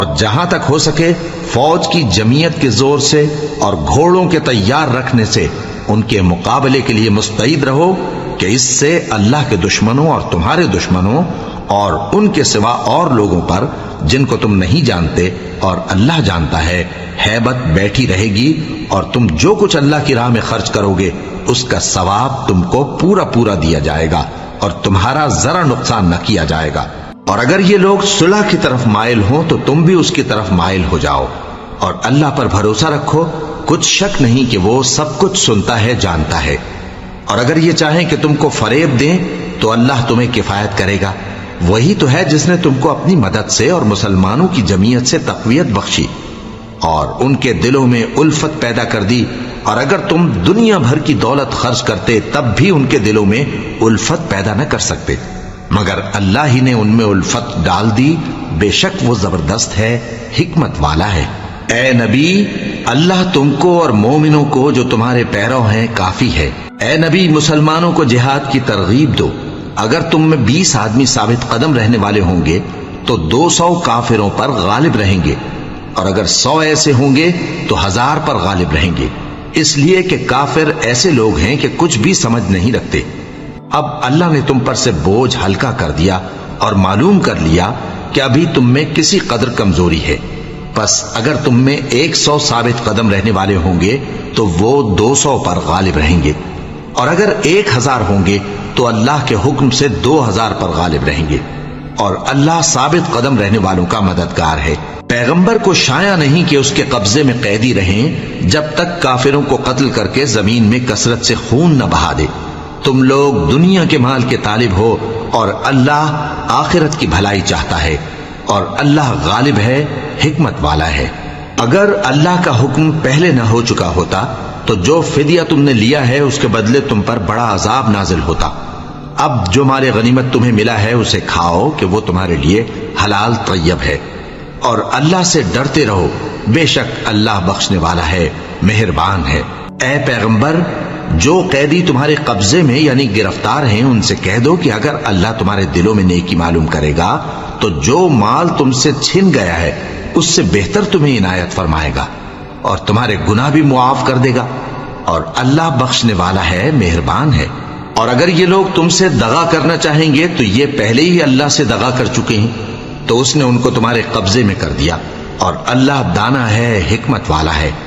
اور جہاں تک ہو سکے فوج کی جمعیت کے زور سے اور گھوڑوں کے تیار رکھنے سے ان کے مقابلے کے لیے مستعد رہو کہ اس سے اللہ کے دشمنوں اور تمہارے دشمنوں اور ان کے سوا اور لوگوں پر جن کو تم نہیں جانتے اور اللہ جانتا ہے ہیبت بیٹھی رہے گی، اور تم جو کچھ اللہ کی راہ میں خرچ کرو گے اس کا ثواب تم کو پورا پورا دیا جائے گا اور تمہارا ذرا نقصان نہ کیا جائے گا۔ اور اگر یہ لوگ صلح کی طرف مائل ہوں تو تم بھی اس کی طرف مائل ہو جاؤ، اور اللہ پر بھروسہ رکھو، کچھ شک نہیں کہ وہ سب کچھ سنتا ہے، جانتا ہے۔ اور اگر یہ چاہیں کہ تم کو فریب دیں تو اللہ تمہیں کفایت کرے گا، وہی تو ہے جس نے تم کو اپنی مدد سے اور مسلمانوں کی جمعیت سے تقویت بخشی اور ان کے دلوں میں الفت پیدا کر دی، اور اگر تم دنیا بھر کی دولت خرچ کرتے تب بھی ان کے دلوں میں الفت پیدا نہ کر سکتے، مگر اللہ ہی نے ان میں الفت ڈال دی، بے شک وہ زبردست ہے، حکمت والا ہے۔ اے نبی، اللہ تم کو اور مومنوں کو جو تمہارے پیرو ہیں کافی ہے۔ اے نبی، مسلمانوں کو جہاد کی ترغیب دو۔ اگر تم میں 20 آدمی ثابت قدم رہنے والے ہوں گے تو 200 کافروں پر غالب رہیں گے، اور اگر 100 ایسے ہوں گے تو 1000 پر غالب رہیں گے، اس لیے کہ کافر ایسے لوگ ہیں کہ کچھ بھی سمجھ نہیں رکھتے۔ اب اللہ نے تم پر سے بوجھ ہلکا کر دیا اور معلوم کر لیا کہ ابھی تم میں کسی قدر کمزوری ہے، پس اگر تم میں 100 ثابت قدم رہنے والے ہوں گے تو وہ 200 پر غالب رہیں گے، اور اگر 1000 ہوں گے تو اللہ کے حکم سے 2000 پر غالب رہیں گے، اور اللہ ثابت قدم رہنے والوں کا مددگار ہے۔ پیغمبر کو شایع نہیں کہ اس کے قبضے میں قیدی رہیں جب تک کافروں کو قتل کر کے زمین میں کثرت سے خون نہ بہا دے۔ تم لوگ دنیا کے مال کے طالب ہو اور اللہ آخرت کی بھلائی چاہتا ہے، اور اللہ غالب ہے، حکمت والا ہے۔ اگر اللہ کا حکم پہلے نہ ہو چکا ہوتا تو جو فدیہ تم نے لیا ہے اس کے بدلے تم پر بڑا عذاب نازل ہوتا۔ اب جو مال غنیمت تمہیں ملا ہے اسے کھاؤ کہ وہ تمہارے لیے حلال طیب ہے، اور اللہ سے ڈرتے رہو، بے شک اللہ بخشنے والا ہے، مہربان ہے۔ اے پیغمبر، جو قیدی تمہارے قبضے میں یعنی گرفتار ہیں ان سے کہہ دو کہ اگر اللہ تمہارے دلوں میں نیکی معلوم کرے گا تو جو مال تم سے چھن گیا ہے اس سے بہتر تمہیں عنایت فرمائے گا اور تمہارے گناہ بھی معاف کر دے گا، اور اللہ بخشنے والا ہے، مہربان ہے۔ اور اگر یہ لوگ تم سے دغا کرنا چاہیں گے تو یہ پہلے ہی اللہ سے دغا کر چکے ہیں، تو اس نے ان کو تمہارے قبضے میں کر دیا، اور اللہ دانا ہے، حکمت والا ہے۔